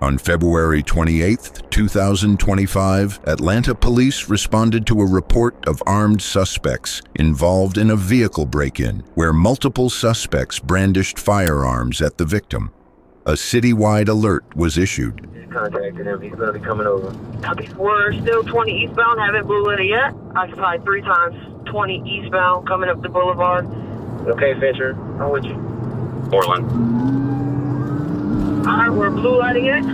On February 28, 2025, Atlanta police responded to a report of armed suspects involved in a vehicle break-in where multiple suspects brandished firearms at the victim. A citywide alert was issued. Contacted him. He's going to be coming over. We're still 20 eastbound. Haven't blew it yet. Occupied 3 times. 20 eastbound coming up the boulevard. Okay, Fincher. I'm with you. Portland. All right, we're blue lighting it.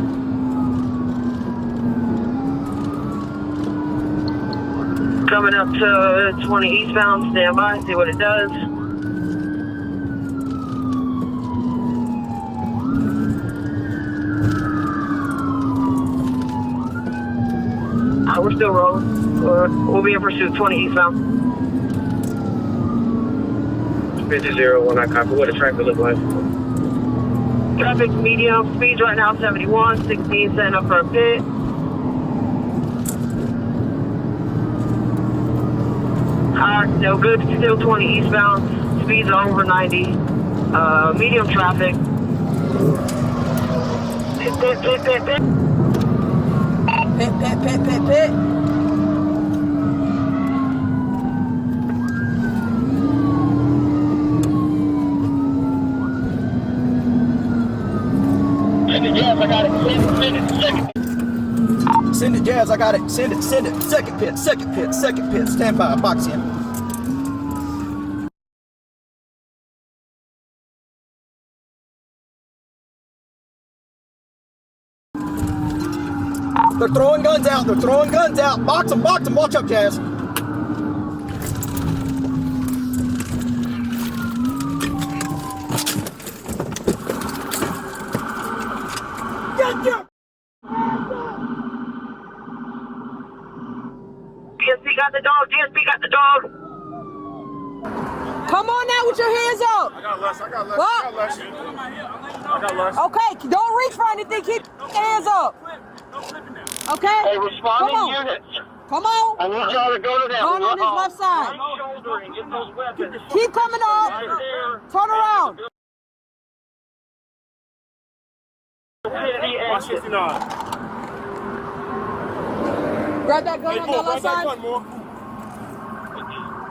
Coming up to 20 eastbound. Stand by. See what it does. We're still rolling. We'll be in pursuit 20 eastbound. 50-1, I copy. What does traffic look like? Traffic's medium. Speeds right now 71, 16 setting up for a pit. Alright, still good. Still 20 eastbound. Speeds are over 90. Medium traffic. Pit. Pit. Send it, Jazz, I got it. Send it. Second pit. Stand by, box in. They're throwing guns out. Box them. Watch up, Jazz. Get. DSP got the dog. Come on now with your hands up. I got less. Okay, don't reach for anything. Keep your hands up. Okay? Hey, responding units. Come on. I need y'all to go to that. Run on his left side. Shouldering. Get those weapons. Keep coming up. Right there. Turn around. 169. Grab that gun on the left side.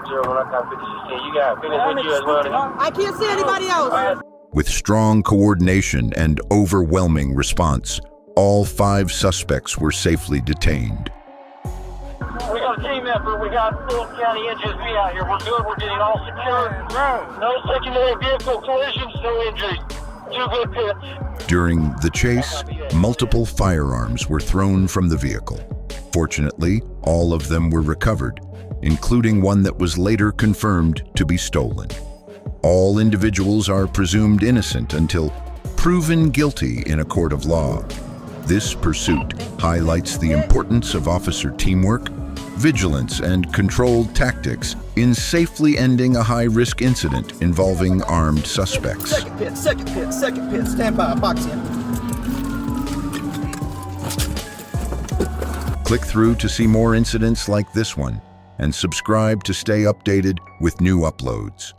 You got finish with you as well. I can't see anybody else. With strong coordination and overwhelming response, all 5 suspects were safely detained. We got a team effort. We got Fulton County NGSB out here. We're good. We're getting all secure. No secondary vehicle collisions, no injuries. 2 good pits. During the chase, multiple firearms were thrown from the vehicle. Fortunately, all of them were recovered, including one that was later confirmed to be stolen. All individuals are presumed innocent until proven guilty in a court of law. This pursuit highlights the importance of officer teamwork, vigilance, and controlled tactics in safely ending a high-risk incident involving armed suspects. Second pit. Stand by, box in. Click through to see more incidents like this one, and subscribe to stay updated with new uploads.